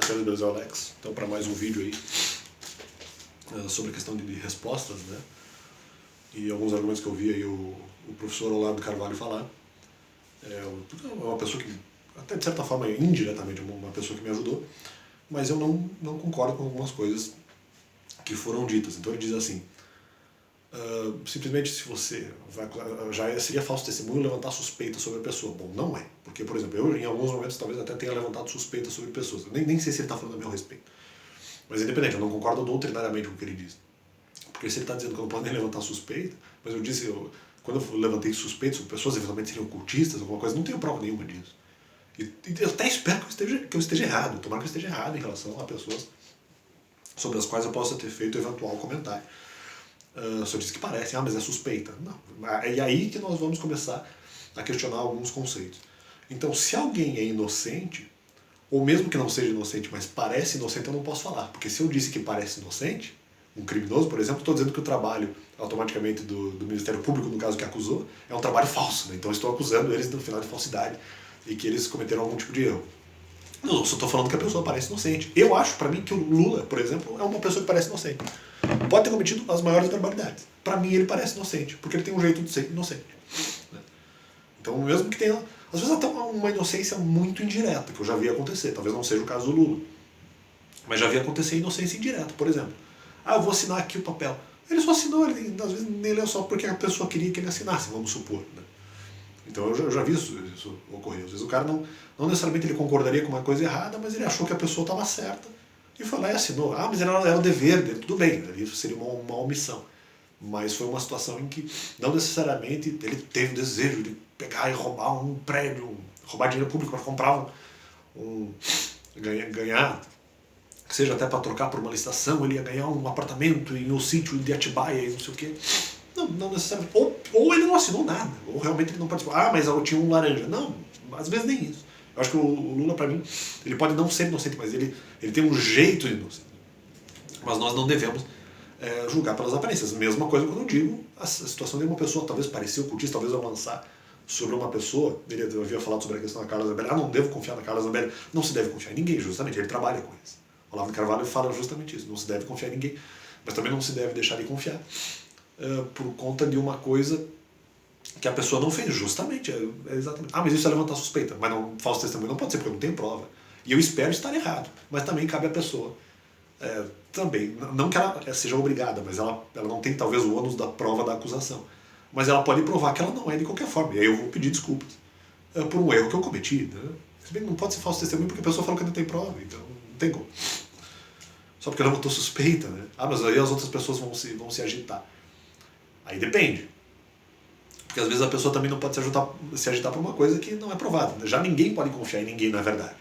Alexandre Brasil Alex, então para mais um vídeo aí sobre a questão de respostas, né? E alguns argumentos que eu vi aí o professor Olavo Carvalho falar. É uma pessoa que, até de certa forma, indiretamente, uma pessoa que me ajudou, mas eu não concordo com algumas coisas que foram ditas. Então ele diz assim, simplesmente se você já seria falso testemunho levantar suspeita sobre a pessoa. Bom, não é, porque, por exemplo, eu em alguns momentos talvez até tenha levantado suspeita sobre pessoas, eu nem sei se ele está falando a meu respeito, mas independente, eu não concordo doutrinariamente com o que ele diz, porque se ele está dizendo que eu não posso nem levantar suspeita, mas eu disse, quando eu levantei suspeita sobre pessoas, eventualmente seriam ocultistas, alguma coisa, não tenho prova nenhuma disso, e eu até espero que eu esteja errado, tomara que eu esteja errado em relação a pessoas sobre as quais eu possa ter feito eventual comentário. Só diz que parece, mas é suspeita. Não. É aí que nós vamos começar a questionar alguns conceitos. Então, se alguém é inocente, ou mesmo que não seja inocente, mas parece inocente, eu não posso falar. Porque se eu disse que parece inocente, um criminoso, por exemplo, estou dizendo que o trabalho, automaticamente, do Ministério Público, no caso que acusou, é um trabalho falso. Né? Então, eu estou acusando eles, no final, de falsidade e que eles cometeram algum tipo de erro. Não, só estou falando que a pessoa parece inocente. Eu acho, para mim, que o Lula, por exemplo, é uma pessoa que parece inocente. Pode ter cometido as maiores barbaridades. Para mim, ele parece inocente, porque ele tem um jeito de ser inocente. Então, mesmo que tenha, às vezes, até uma inocência muito indireta, que eu já vi acontecer. Talvez não seja o caso do Lula. Mas já vi acontecer inocência indireta, por exemplo. Eu vou assinar aqui o papel. Ele só assinou, ele às vezes nem leu só porque a pessoa queria que ele assinasse, vamos supor. Né? Então eu já vi isso ocorrer. Às vezes o cara não necessariamente ele concordaria com uma coisa errada, mas ele achou que a pessoa estava certa e foi lá e assinou. Mas era o dever dele, tudo bem, isso seria uma omissão. Mas foi uma situação em que não necessariamente ele teve o desejo de pegar e roubar um prédio, roubar dinheiro público para comprar ganhar, que seja até para trocar por uma licitação, ele ia ganhar um apartamento em um sítio de Atibaia e não sei o quê. Não necessariamente. Ou ele não assinou nada, ou realmente ele não participou. Mas eu tinha um laranja. Não, às vezes nem isso. Eu acho que o Lula, para mim, ele pode não ser inocente, mas ele tem um jeito de inocente. Mas nós não devemos julgar pelas aparências. Mesma coisa quando eu digo a situação de uma pessoa talvez parecer ocultista, talvez eu lançar sobre uma pessoa, ele havia falado sobre a questão da Carla Zambelli, não devo confiar na Carla Zambelli. Não se deve confiar em ninguém, justamente, ele trabalha com isso. O Olavo Carvalho fala justamente isso, não se deve confiar em ninguém, mas também não se deve deixar de confiar por conta de uma coisa que a pessoa não fez, justamente, exatamente. Mas isso é levantar suspeita, mas não, falso testemunho não pode ser, porque eu não tenho prova. E eu espero estar errado, mas também cabe à pessoa, também, não que ela seja obrigada, mas ela não tem talvez o ônus da prova da acusação, mas ela pode provar que ela não é de qualquer forma, e aí eu vou pedir desculpas por um erro que eu cometi. Né? Se bem que não pode ser falso testemunho porque a pessoa falou que não tem prova, então não tem como. Só porque ela levantou suspeita, né? Mas aí as outras pessoas vão se agitar. Aí depende. Porque às vezes a pessoa também não pode se agitar por uma coisa que não é provada. Já ninguém pode confiar em ninguém, na verdade.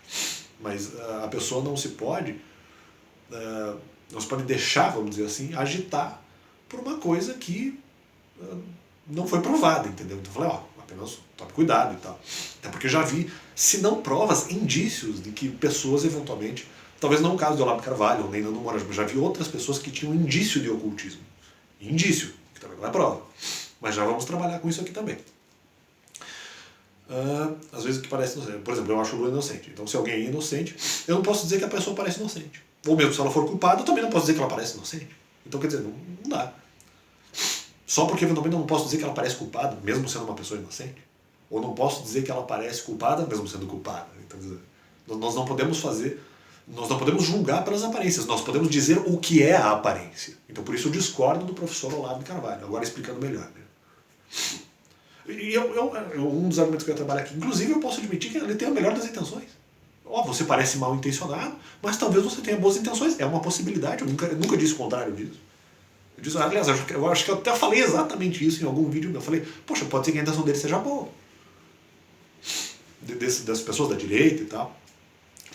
Mas a pessoa não se pode deixar, vamos dizer assim, agitar por uma coisa que não foi provada, entendeu? Então eu falei, apenas tome cuidado e tal. Até porque eu já vi, se não provas, indícios de que pessoas eventualmente, talvez não o caso de Olavo Carvalho, nem Nando Moraes, mas já vi outras pessoas que tinham indício de ocultismo. Indício, que também não é prova. Mas já vamos trabalhar com isso aqui também. Às vezes o que parece inocente. Por exemplo, eu acho o Lula inocente. Então se alguém é inocente, eu não posso dizer que a pessoa parece inocente. Ou mesmo se ela for culpada, eu também não posso dizer que ela parece inocente. Então quer dizer, não dá. Só porque eventualmente eu não posso dizer que ela parece culpada, mesmo sendo uma pessoa inocente. Ou não posso dizer que ela parece culpada, mesmo sendo culpada. Então, nós não podemos julgar pelas aparências, nós podemos dizer o que é a aparência. Então por isso eu discordo do professor Olavo Carvalho, agora explicando melhor. Né? E um dos argumentos que eu ia trabalhar aqui, inclusive eu posso admitir que ele tem a melhor das intenções. Você parece mal intencionado, mas talvez você tenha boas intenções, é uma possibilidade, eu nunca disse o contrário disso. Aliás, eu acho que eu até falei exatamente isso em algum vídeo. Eu falei, poxa, pode ser que a intenção dele seja boa. Das pessoas da direita e tal,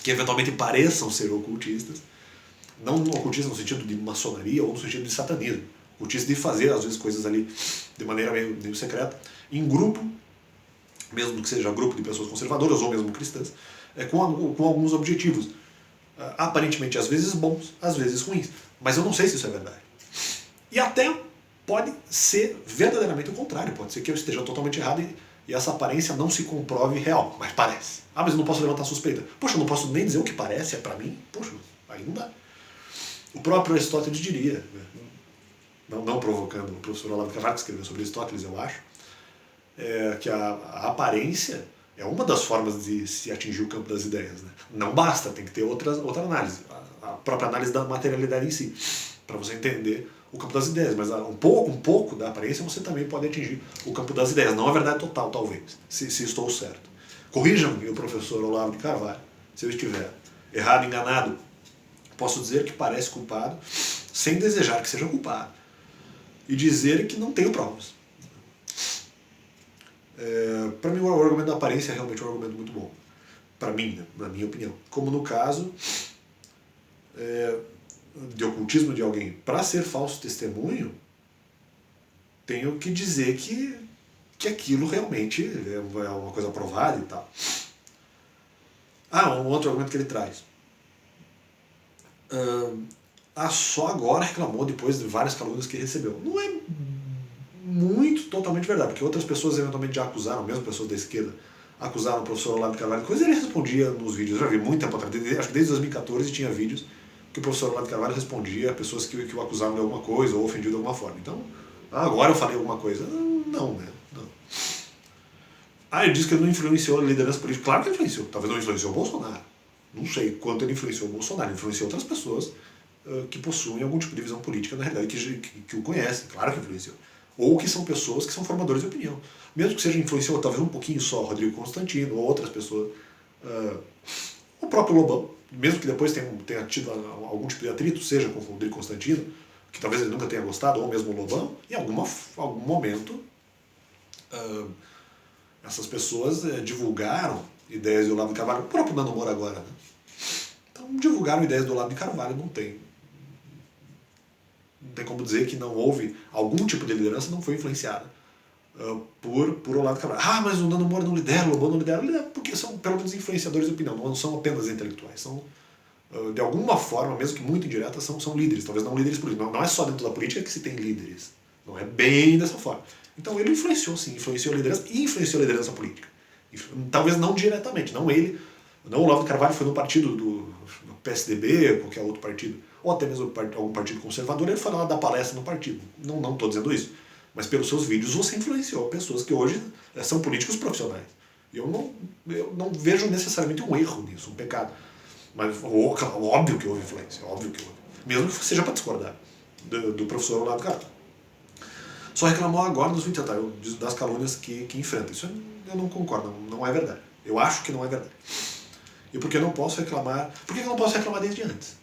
que eventualmente pareçam ser ocultistas. Não ocultistas no sentido de maçonaria ou no sentido de satanismo. Ocultistas de fazer, às vezes, coisas ali de maneira meio secreta, em grupo, mesmo que seja grupo de pessoas conservadoras ou mesmo cristãs, com alguns objetivos. Aparentemente, às vezes bons, às vezes ruins. Mas eu não sei se isso é verdade. E até pode ser verdadeiramente o contrário. Pode ser que eu esteja totalmente errado e essa aparência não se comprove real, mas parece. Ah, mas eu não posso levantar suspeita. Poxa, eu não posso nem dizer o que parece, é pra mim? Poxa, aí não dá. O próprio Aristóteles diria, né? Não provocando o professor Olavo de Carvalho, que escreveu sobre Aristóteles, eu acho, que a aparência é uma das formas de se atingir o campo das ideias. Né? Não basta, tem que ter outra análise. A própria análise da materialidade em si, para você entender o campo das ideias. Mas um pouco da aparência você também pode atingir o campo das ideias. Não a verdade total, talvez, se estou certo. Corrijam-me o professor Olavo de Carvalho, se eu estiver errado, enganado. Posso dizer que parece culpado, sem desejar que seja culpado. E dizer que não tenho provas. Para mim, o argumento da aparência é realmente um argumento muito bom. Para mim, né? Na minha opinião. Como no caso de ocultismo de alguém. Para ser falso testemunho, tenho que dizer que aquilo realmente é uma coisa provada e tal. Um outro argumento que ele traz. Só agora reclamou depois de várias calúnias que recebeu. Não é muito totalmente verdade, porque outras pessoas eventualmente já acusaram, mesmo pessoas da esquerda, acusaram o professor Olavo de Carvalho, coisa ele respondia nos vídeos. Eu já vi muito tempo atrás, acho que desde 2014 tinha vídeos que o professor Olavo de Carvalho respondia a pessoas que o acusavam de alguma coisa ou ofendiam de alguma forma. Então, agora eu falei alguma coisa. Não, né? Não. Ele disse que ele não influenciou a liderança política. Claro que influenciou. Talvez não influenciou o Bolsonaro. Não sei quanto ele influenciou o Bolsonaro. Ele influenciou outras pessoas que possuem algum tipo de visão política, na realidade, que o conhecem. Claro que influenciou. Ou que são pessoas que são formadores de opinião. Mesmo que seja influenciou talvez um pouquinho só Rodrigo Constantino ou outras pessoas. O próprio Lobão, mesmo que depois tenha tido algum tipo de atrito, seja com o Rodrigo Constantino, que talvez ele nunca tenha gostado, ou mesmo o Lobão, em algum momento essas pessoas divulgaram ideias do Olavo de Carvalho, o próprio Nando Moura agora, né? Então divulgaram ideias do Olavo de Carvalho, não tem como dizer que não houve algum tipo de liderança não foi influenciada por Olavo de Carvalho. Mas o Nando Moura não lidera, o Lobão não lidera, porque são pelo menos influenciadores de opinião, não são apenas intelectuais, são de alguma forma, mesmo que muito indireta, são líderes, talvez não líderes políticos, não é só dentro da política que se tem líderes, não é bem dessa forma. Então ele influenciou sim, influenciou a liderança e influenciou a liderança política. Talvez não diretamente, não o Olavo de Carvalho foi no partido do PSDB, qualquer outro partido, ou até mesmo algum partido conservador, ele foi lá dar palestra no partido. Não estou dizendo isso. Mas pelos seus vídeos você influenciou pessoas que hoje são políticos profissionais. Eu não vejo necessariamente um erro nisso, um pecado. Mas óbvio que houve influência, óbvio que houve. Mesmo que seja para discordar do professor Olavo de Carvalho. Só reclamou agora nos 20 anos das calúnias que enfrenta. Isso eu não concordo, não é verdade. Eu acho que não é verdade. E por que eu não posso reclamar? Por que eu não posso reclamar desde antes?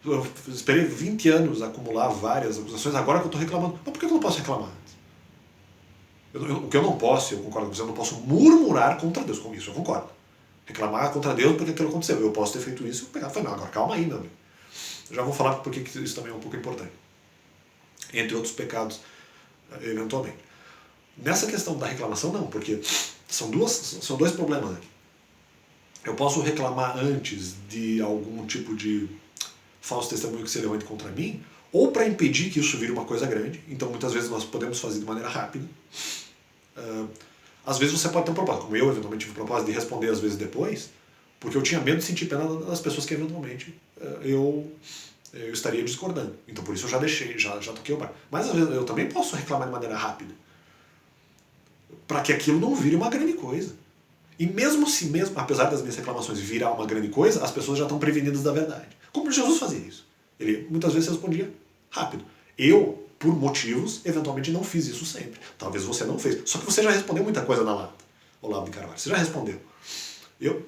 Eu esperei 20 anos acumular várias acusações, agora que eu estou reclamando. Mas por que eu não posso reclamar antes? O que eu não posso, eu concordo com você, eu não posso murmurar contra Deus com isso, eu concordo. Reclamar contra Deus porque aquilo aconteceu. Eu posso ter feito isso e pegar. Falei, não, agora calma aí, meu amigo. Eu já vou falar porque isso também é um pouco importante. Entre outros pecados, eventualmente. Nessa questão da reclamação, não, porque são dois problemas aqui. Eu posso reclamar antes de algum tipo de falso testemunho que se levante contra mim, ou para impedir que isso vire uma coisa grande. Então, muitas vezes, nós podemos fazer de maneira rápida. Às vezes você pode ter um propósito, como eu eventualmente tive o propósito de responder às vezes depois, porque eu tinha medo de sentir pena das pessoas que eventualmente eu estaria discordando. Então por isso eu já deixei, já toquei o barco. Mas às vezes eu também posso reclamar de maneira rápida, para que aquilo não vire uma grande coisa. E mesmo apesar das minhas reclamações virar uma grande coisa, as pessoas já estão prevenidas da verdade. Como Jesus fazia isso? Ele muitas vezes respondia rápido. Eu, por motivos, eventualmente não fiz isso sempre. Talvez você não fez. Só que você já respondeu muita coisa na lata, Olavo de Carvalho. Você já respondeu.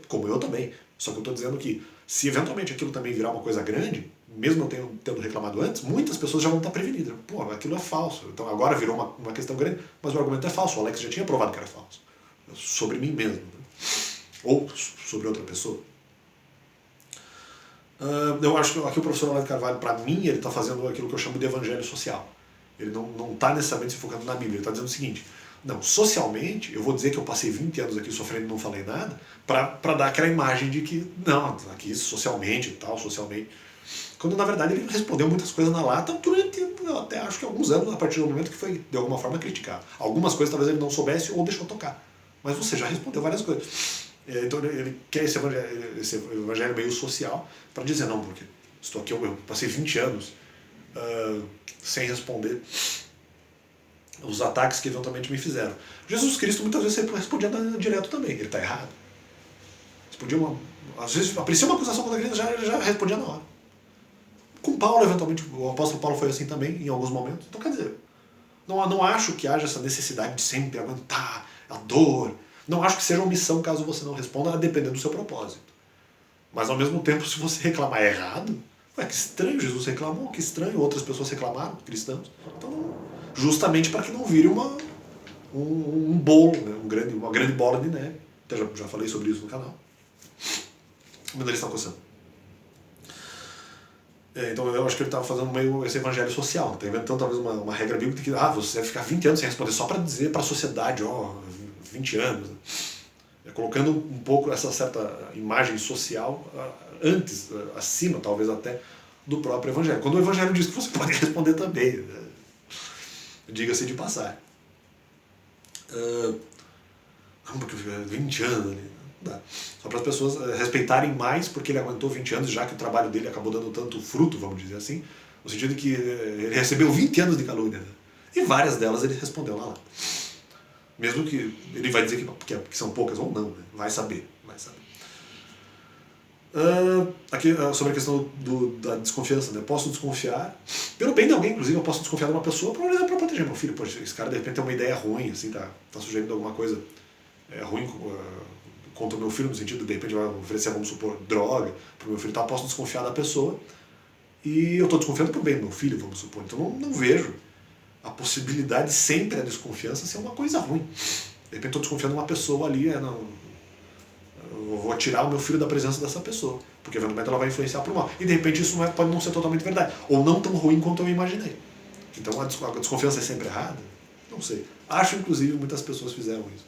Como eu também. Só que eu estou dizendo que se eventualmente aquilo também virar uma coisa grande, mesmo eu tendo reclamado antes, muitas pessoas já vão estar prevenidas. Pô, aquilo é falso. Então agora virou uma questão grande, mas o argumento é falso. O Alex já tinha provado que era falso. Sobre mim mesmo. Né? Ou sobre outra pessoa. Eu acho que aqui o professor Olavo de Carvalho, para mim, ele está fazendo aquilo que eu chamo de evangelho social. Ele não está necessariamente se focando na Bíblia, ele está dizendo o seguinte: não, socialmente, eu vou dizer que eu passei 20 anos aqui sofrendo e não falei nada, para dar aquela imagem de que, não, aqui socialmente e tal, socialmente. Quando na verdade ele respondeu muitas coisas na lata durante, eu até acho que alguns anos, a partir do momento que foi de alguma forma criticado. Algumas coisas talvez ele não soubesse ou deixou tocar. Mas você já respondeu várias coisas. Então ele quer esse evangelho meio social para dizer, não, porque estou aqui, eu passei 20 anos sem responder os ataques que eventualmente me fizeram. Jesus Cristo muitas vezes respondia direto também, ele está errado. Às vezes aparecia uma acusação contra ele, já respondia na hora. Com Paulo, eventualmente, o apóstolo Paulo foi assim também, em alguns momentos. Então, quer dizer, não acho que haja essa necessidade de sempre aguentar a dor. Não acho que seja omissão caso você não responda, a depender do seu propósito. Mas, ao mesmo tempo, se você reclamar errado, que estranho, Jesus reclamou, que estranho, outras pessoas reclamaram, cristãos. Então, justamente para que não vire um bolo, né? Uma grande bola de neve. Até já falei sobre isso no canal. O meu nariz está coçando. Então eu acho que ele estava fazendo meio esse evangelho social, está inventando talvez uma regra bíblica que você deve ficar 20 anos sem responder, só para dizer para a sociedade, 20 anos. Colocando um pouco essa certa imagem social antes, acima talvez até, do próprio evangelho. Quando o evangelho diz que você pode responder também, diga-se de passagem. 20 anos ali. Dá. Só para as pessoas respeitarem mais porque ele aguentou 20 anos, já que o trabalho dele acabou dando tanto fruto, vamos dizer assim, no sentido de que ele recebeu 20 anos de calúnia. Né? E várias delas ele respondeu lá. Mesmo que ele vai dizer que são poucas ou não, né? Vai saber. Aqui sobre a questão da desconfiança, né? Posso desconfiar, pelo bem de alguém, inclusive, eu posso desconfiar de uma pessoa para proteger meu filho. Poxa, esse cara de repente tem uma ideia ruim, assim, tá sugerindo alguma coisa ruim contra o meu filho, no sentido de repente vai oferecer, vamos supor, droga para o meu filho, posso desconfiar da pessoa e eu estou desconfiando por bem do meu filho, vamos supor. Então não vejo a possibilidade sempre da desconfiança ser uma coisa ruim. De repente estou desconfiando de uma pessoa ali, eu vou tirar o meu filho da presença dessa pessoa, porque eventualmente ela vai influenciar para o mal. E de repente isso pode não ser totalmente verdade, ou não tão ruim quanto eu imaginei. Então a desconfiança é sempre errada? Não sei. Acho, inclusive, muitas pessoas fizeram isso.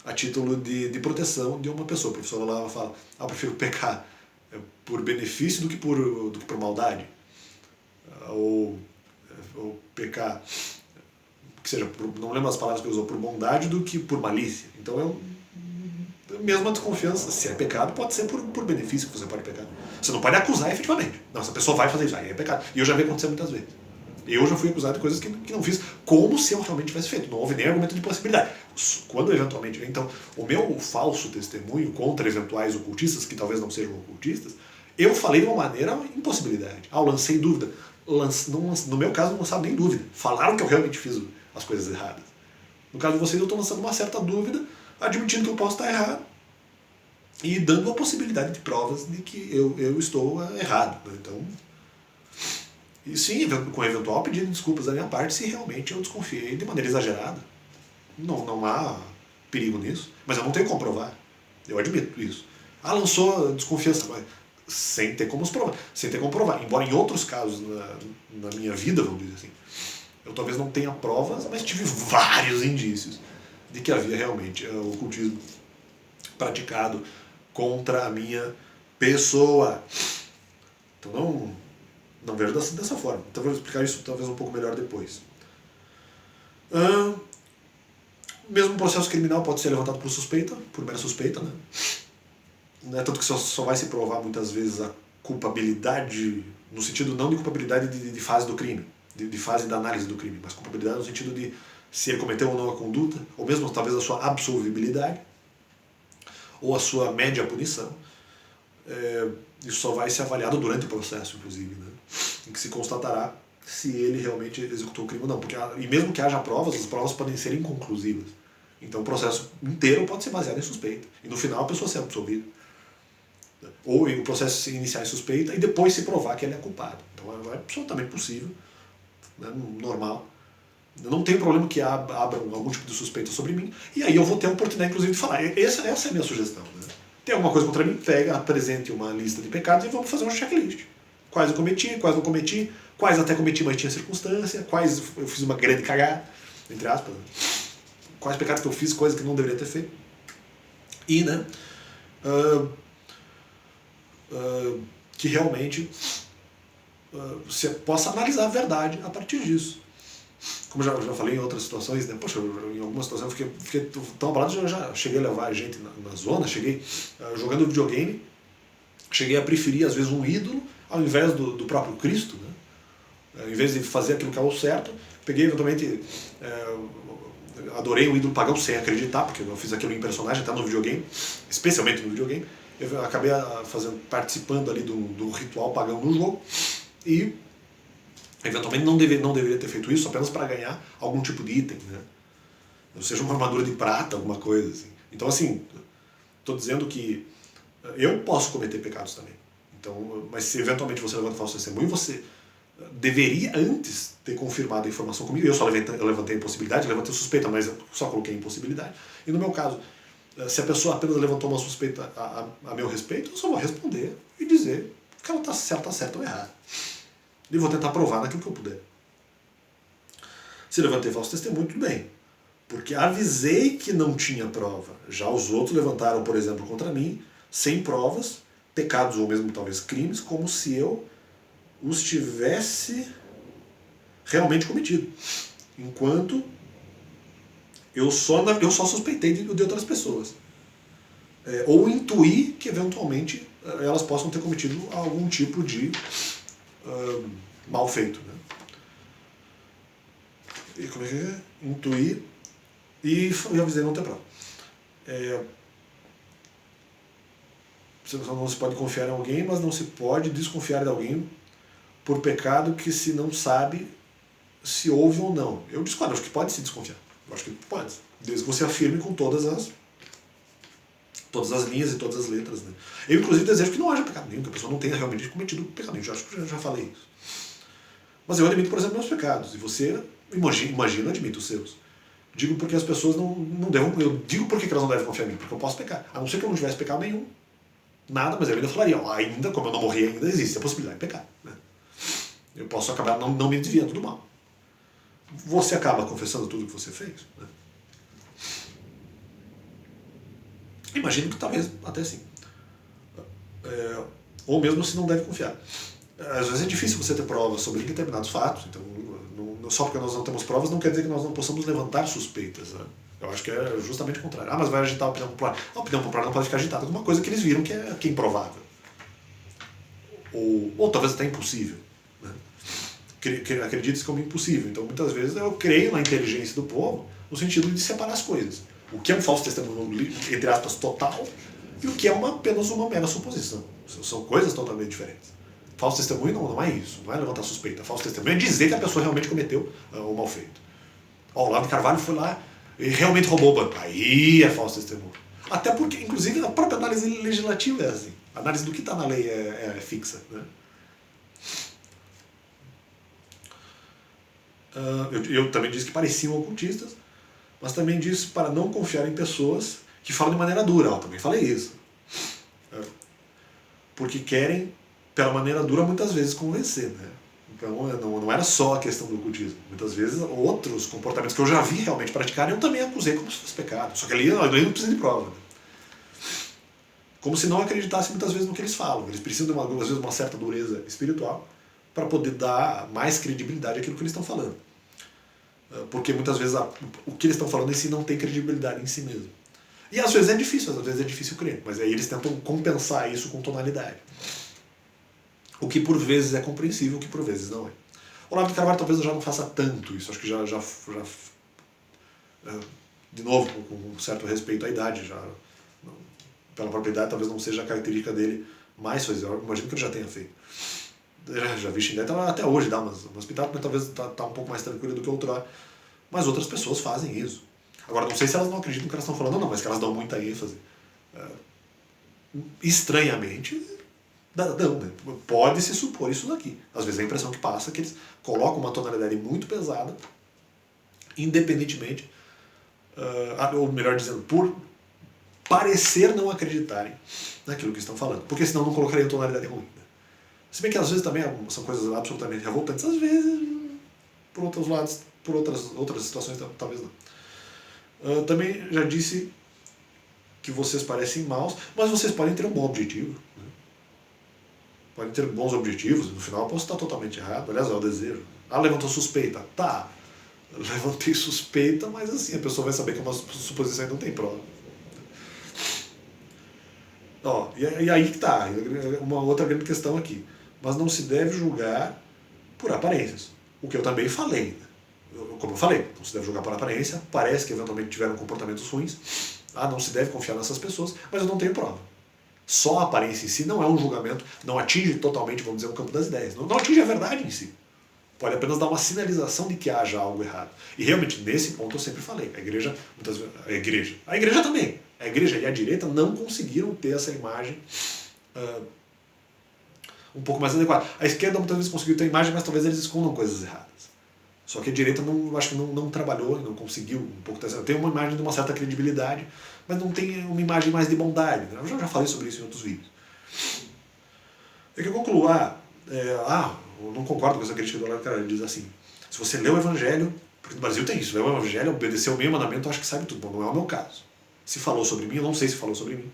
A título de proteção de uma pessoa. A professora lá fala, eu prefiro pecar por benefício do que por maldade. Ou pecar, que seja, não lembro as palavras que usou, por bondade do que por malícia. Então mesmo a desconfiança, se é pecado, pode ser por benefício que você pode pecar. Você não pode acusar efetivamente. Não, essa pessoa vai fazer isso, aí é pecado. E eu já vi acontecer muitas vezes. Eu já fui acusado de coisas que não fiz, como se eu realmente tivesse feito. Não houve nem argumento de possibilidade. Quando eventualmente... Então, o meu falso testemunho contra eventuais ocultistas, que talvez não sejam ocultistas, eu falei de uma maneira impossibilidade. Eu lancei dúvida. No meu caso, não lançaram nem dúvida. Falaram que eu realmente fiz as coisas erradas. No caso de vocês, eu estou lançando uma certa dúvida, admitindo que eu posso estar errado e dando a possibilidade de provas de que eu estou errado. Então... E sim, com eventual pedido de desculpas da minha parte se realmente eu desconfiei de maneira exagerada. Não há perigo nisso, mas eu não tenho como provar. Eu admito isso. Lançou desconfiança, mas sem ter como provar. Sem ter como provar. Embora em outros casos na minha vida, vamos dizer assim, eu talvez não tenha provas, mas tive vários indícios de que havia realmente ocultismo praticado contra a minha pessoa. Então não vejo dessa forma. Então vou explicar isso talvez um pouco melhor depois. Mesmo processo criminal pode ser levantado por suspeita, por mera suspeita, né? Tanto que só vai se provar muitas vezes a culpabilidade, no sentido não de culpabilidade de fase do crime, de fase da análise do crime, mas culpabilidade no sentido de se ele cometeu ou não a conduta, ou mesmo talvez a sua absolvibilidade, ou a sua média punição. Isso só vai ser avaliado durante o processo, inclusive, né? Em que se constatará se ele realmente executou o crime ou não. E mesmo que haja provas, as provas podem ser inconclusivas. Então o processo inteiro pode ser baseado em suspeita. E no final a pessoa ser absolvida. Ou o processo se iniciar em suspeita e depois se provar que ele é culpado. Então é absolutamente possível, né? Normal. Eu não tenho problema que abram algum tipo de suspeita sobre mim. E aí eu vou ter a oportunidade, inclusive, de falar. Essa é a minha sugestão, né? Tem alguma coisa contra mim? Apresente uma lista de pecados e vamos fazer um checklist. Quais eu cometi, quais não cometi, quais até cometi, mas tinha circunstância, quais eu fiz uma grande cagada, entre aspas, quais pecados que eu fiz, coisas que não deveria ter feito. E, né, que realmente você possa analisar a verdade a partir disso. Como já falei em outras situações, né? Poxa, em algumas situações eu fiquei tão abalado, eu já cheguei a levar gente na zona, cheguei jogando videogame, cheguei a preferir às vezes um ídolo ao invés do próprio Cristo, né? Em vez de fazer aquilo que é o certo, peguei eventualmente, adorei o ídolo pagão sem acreditar, porque eu fiz aquilo em personagem, até no videogame, especialmente no videogame, eu acabei participando ali do ritual pagão no jogo, e eventualmente não deveria ter feito isso apenas para ganhar algum tipo de item, né? Ou seja, uma armadura de prata, alguma coisa assim. Então, assim, estou dizendo que eu posso cometer pecados também. Então, mas se eventualmente você levanta falso testemunho, você deveria antes ter confirmado a informação comigo. Eu levantei a impossibilidade, levantei a suspeita, mas eu só coloquei a impossibilidade. E no meu caso, se a pessoa apenas levantou uma suspeita a meu respeito, eu só vou responder e dizer que ela está certa ou errada. E vou tentar provar naquilo que eu puder. Se levantei falso testemunho, tudo bem. Porque avisei que não tinha prova. Já os outros levantaram, por exemplo, contra mim, sem provas, pecados ou mesmo talvez crimes, como se eu os tivesse realmente cometido. Enquanto eu só suspeitei de outras pessoas. Ou intuí que eventualmente elas possam ter cometido algum tipo de mal feito. Né? E como é que é? Intuí e avisei não ter prova. Não se pode confiar em alguém, mas não se pode desconfiar de alguém por pecado que se não sabe se houve ou não. Eu discordo, acho que pode se desconfiar. Eu acho que pode. Desde que você afirme com todas as linhas e todas as letras. Né? Eu, inclusive, desejo que não haja pecado nenhum, que a pessoa não tenha realmente cometido pecado nenhum. Acho que já falei isso. Mas eu admito, por exemplo, meus pecados. E você, imagina, admite os seus. Digo porque as pessoas não devem... Eu digo porque elas não devem confiar em mim. Porque eu posso pecar. A não ser que eu não tivesse pecado nenhum. Nada, mas eu ainda falaria. Ainda, como eu não morri ainda, existe a possibilidade de pecar. Né? Eu posso acabar não me desviando do mal. Você acaba confessando tudo que você fez. Né? Imagino que talvez até sim. Ou mesmo se não deve confiar. Às vezes é difícil você ter provas sobre determinados fatos, então só porque nós não temos provas não quer dizer que nós não possamos levantar suspeitas. Né? Eu acho que é justamente o contrário. Mas vai agitar a opinião popular. A opinião popular não pode ficar agitada de uma coisa que eles viram que é improvável. Ou talvez até impossível. Né? Acredita-se como impossível. Então muitas vezes eu creio na inteligência do povo no sentido de separar as coisas. O que é um falso testemunho, entre aspas, total, e o que é apenas uma mera suposição. São coisas totalmente diferentes. Falso testemunho não é isso, não é levantar suspeita. Falso testemunho é dizer que a pessoa realmente cometeu o mal feito. O Olavo de Carvalho foi lá e realmente roubou o banco. Aí é falso testemunho. Até porque, inclusive, a própria análise legislativa é assim. A análise do que está na lei é fixa. Né? Eu também disse que pareciam ocultistas, mas também disse para não confiar em pessoas que falam de maneira dura. Eu também falei isso. Porque querem, pela maneira dura, muitas vezes convencer. Né? Então não era só a questão do ocultismo. Muitas vezes outros comportamentos que eu já vi realmente praticarem, eu também acusei como se fosse pecado. Só que ali não precisa de prova. Né? Como se não acreditassem muitas vezes no que eles falam. Eles precisam de às vezes uma certa dureza espiritual para poder dar mais credibilidade àquilo que eles estão falando. Porque muitas vezes o que eles estão falando em si não tem credibilidade em si mesmo. E às vezes é difícil crer, mas aí eles tentam compensar isso com tonalidade. O que por vezes é compreensível, o que por vezes não é. O Olavo de Carvalho talvez já não faça tanto isso, acho que já de novo, com um certo respeito à idade, pela própria idade talvez não seja a característica dele mais fazer, eu imagino que ele já tenha feito. Já vi Xindé, até hoje dá umas pitadas, mas talvez tá um pouco mais tranquilo do que outrora. Mas outras pessoas fazem isso. Agora, não sei se elas não acreditam que elas estão falando, não, mas que elas dão muita ênfase. Estranhamente, não, né? Pode-se supor isso daqui. Às vezes a impressão que passa é que eles colocam uma tonalidade muito pesada, independentemente, ou melhor dizendo, por parecer não acreditarem naquilo que estão falando. Porque senão não colocariam tonalidade ruim. Né? Se bem que às vezes também são coisas absolutamente revoltantes, às vezes, por outros lados, por outras situações, talvez não. Também já disse que vocês parecem maus, mas vocês podem ter um bom objetivo. Né? podem ter bons objetivos, no final eu posso estar totalmente errado, aliás, é o desejo. Ah, levantou suspeita. Tá, levantei suspeita, mas assim, a pessoa vai saber que é uma suposição e não tem prova. Ó, e aí que tá, uma outra grande questão aqui. Mas não se deve julgar por aparências. O que eu também falei. Como eu falei, não se deve julgar por aparência, parece que eventualmente tiveram comportamentos ruins. Ah, não se deve confiar nessas pessoas, mas eu não tenho prova. Só a aparência em si não é um julgamento, não atinge totalmente, vamos dizer, o campo das ideias. Não atinge a verdade em si. Pode apenas dar uma sinalização de que haja algo errado. E realmente, nesse ponto eu sempre falei, a igreja, muitas vezes, a igreja também, a igreja e a direita não conseguiram ter essa imagem um pouco mais adequada. A esquerda muitas vezes conseguiu ter a imagem, mas talvez eles escondam coisas erradas. Só que a direita não, acho que não trabalhou, não conseguiu um pouco dessa. Tem uma imagem de uma certa credibilidade, mas não tem uma imagem mais de bondade. Né? Eu já falei sobre isso em outros vídeos. É que eu concluo, eu não concordo com essa crítica do Olavo de Carvalho. Ele diz assim, se você lê o Evangelho, porque no Brasil tem isso, lê o Evangelho, obedeceu o meio mandamento, eu acho que sabe tudo. Bom, não é o meu caso. Se falou sobre mim, eu não sei se falou sobre mim.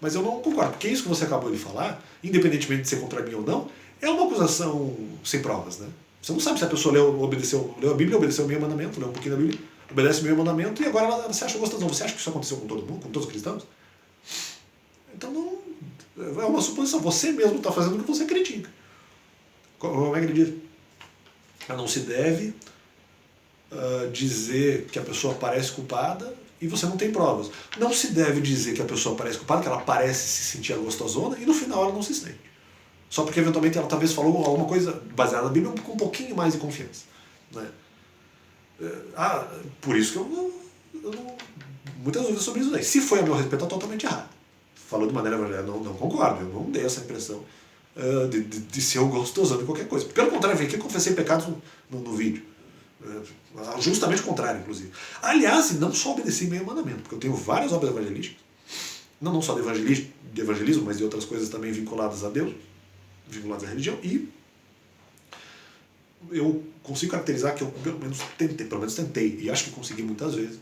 Mas eu não concordo, porque isso que você acabou de falar, independentemente de ser contra mim ou não, é uma acusação sem provas, né? Você não sabe se a pessoa leu a Bíblia, obedeceu o meio mandamento, leu um pouquinho da Bíblia, obedece o meio mandamento e agora ela se acha gostosa. Você acha que isso aconteceu com todo mundo, com todos os cristãos? Então não. É uma suposição. Você mesmo está fazendo o que você critica. Como é que ele diz? Não se deve dizer que a pessoa parece culpada e você não tem provas. Não se deve dizer que a pessoa parece culpada, que ela parece se sentir gostosona e no final ela não se sente. Só porque eventualmente ela talvez falou alguma coisa baseada na Bíblia com um pouquinho mais de confiança. Né? Por isso que eu não. Muitas dúvidas sobre isso aí. Se foi a meu respeito, está totalmente errado. Falou de maneira evangélica, não concordo, eu não dei essa impressão de ser o gostosão de qualquer coisa. Pelo contrário, eu vim aqui e confessei pecados no vídeo. Justamente o contrário, inclusive. Aliás, não só obedeci meio mandamento, porque eu tenho várias obras evangelísticas, não só de evangelismo, mas de outras coisas também vinculadas a Deus, vinculadas à religião, e eu consigo caracterizar que eu pelo menos tentei, e acho que consegui muitas vezes,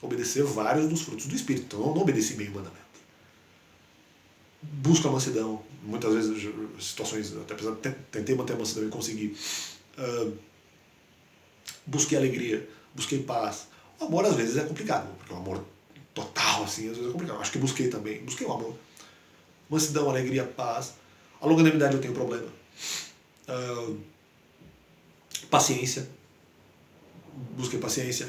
obedecer vários dos frutos do Espírito. Então eu não obedeci meio mandamento. Busco a mansidão, muitas vezes situações, até apesar de tentei manter a mansidão e consegui. Busquei alegria, busquei paz. O amor às vezes é complicado, porque o amor total assim às vezes é complicado. Acho que busquei também, busquei o amor. Mansidão, alegria, paz. A longanimidade eu tenho problema. Paciência. Busquei paciência.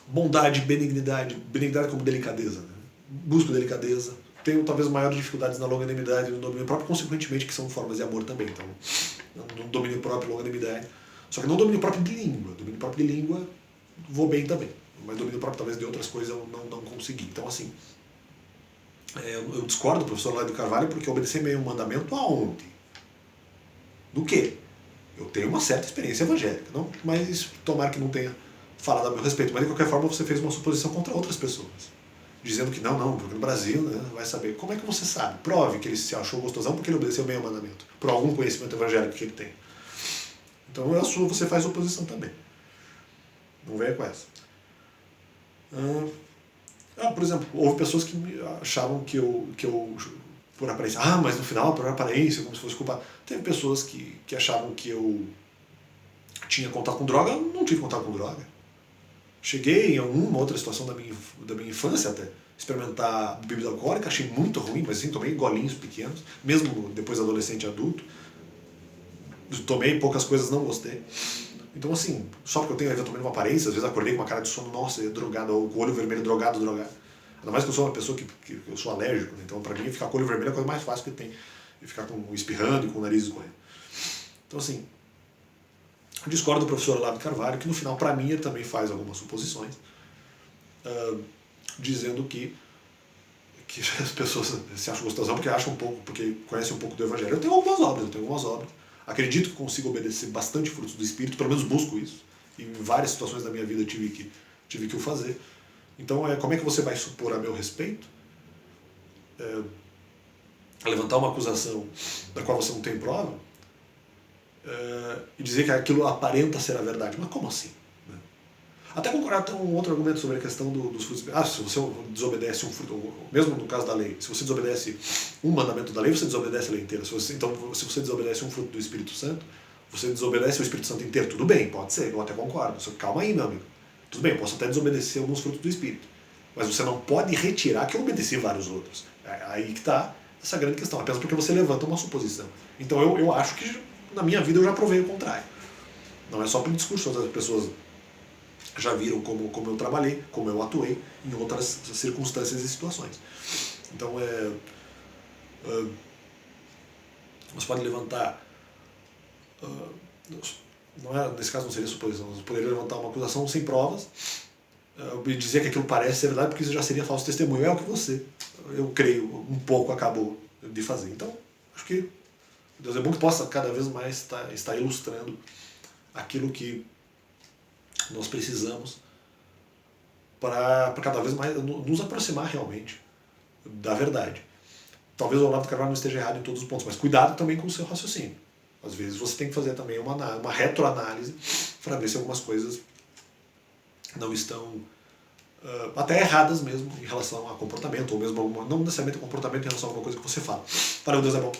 Bondade, benignidade. Benignidade como delicadeza. Né? Busco delicadeza. Tenho talvez maiores dificuldades na longanimidade e no domínio próprio, consequentemente, que são formas de amor também. Então, no domínio próprio, longanimidade. Só que não domínio próprio de língua. Domínio próprio de língua, vou bem também. Mas domínio próprio, talvez, de outras coisas eu não consegui. Então, assim, eu discordo do professor Olavo de Carvalho porque obedecer meio mandamento aonde? Do quê? Eu tenho uma certa experiência evangélica, não, mas tomara que não tenha falado a meu respeito. Mas, de qualquer forma, você fez uma suposição contra outras pessoas. Dizendo que não, porque no Brasil, né, vai saber. Como é que você sabe? Prove que ele se achou gostosão porque ele obedeceu meio mandamento. Por algum conhecimento evangélico que ele tem. Então, a sua, você faz oposição também. Não venha com essa. Por exemplo, houve pessoas que achavam que eu por aparência, mas no final, por aparência, como se fosse culpado. Teve pessoas que achavam que eu tinha contato com droga, eu não tive contato com droga. Cheguei em alguma outra situação da minha infância até, experimentar bebida alcoólica, achei muito ruim, mas assim, tomei golinhos pequenos, mesmo depois adolescente e adulto. Tomei poucas coisas, não gostei. Então assim, só porque eu tenho eventualmente uma aparência, às vezes acordei com uma cara de sono, nossa, drogado, ou com o olho vermelho, drogado. Ainda mais que eu sou uma pessoa que eu sou alérgico, né? Então pra mim ficar com o olho vermelho é a coisa mais fácil que tem. E ficar espirrando e com o nariz escorrendo. Então assim, eu discordo do professor Olavo de Carvalho, que no final, pra mim, ele também faz algumas suposições, dizendo que as pessoas se acham gostosão porque acham um pouco, porque conhecem um pouco do Evangelho. Eu tenho algumas obras. Acredito que consigo obedecer bastante frutos do Espírito, pelo menos busco isso. E em várias situações da minha vida tive que o fazer. Então, como é que você vai supor a meu respeito? Levantar uma acusação da qual você não tem prova e dizer que aquilo aparenta ser a verdade. Mas como assim? Até concordar, tem um outro argumento sobre a questão dos frutos. Se você desobedece um fruto, mesmo no caso da lei, se você desobedece um mandamento da lei, você desobedece a lei inteira. Então, se você desobedece um fruto do Espírito Santo, você desobedece o Espírito Santo inteiro. Tudo bem, pode ser, eu até concordo. Só que calma aí, meu amigo. Tudo bem, eu posso até desobedecer alguns frutos do Espírito. Mas você não pode retirar que eu obedeci vários outros. É aí que está essa grande questão. Apenas porque você levanta uma suposição. Então eu acho que na minha vida eu já provei o contrário. Não é só pelo discurso, outras pessoas já viram como eu trabalhei, como eu atuei em outras circunstâncias e situações. Então, você pode levantar, nesse caso não seria suposição, você poderia levantar uma acusação sem provas, dizer que aquilo parece ser verdade, porque isso já seria falso testemunho. É o que você, eu creio, um pouco acabou de fazer. Então, acho que Deus é bom que possa cada vez mais estar ilustrando aquilo que nós precisamos para cada vez mais nos aproximar realmente da verdade. Talvez o Olavo de Carvalho não esteja errado em todos os pontos, mas cuidado também com o seu raciocínio. Às vezes você tem que fazer também uma retroanálise para ver se algumas coisas não estão até erradas mesmo em relação a comportamento, ou mesmo não necessariamente a comportamento em relação a alguma coisa que você fala. Valeu, Deus é bom.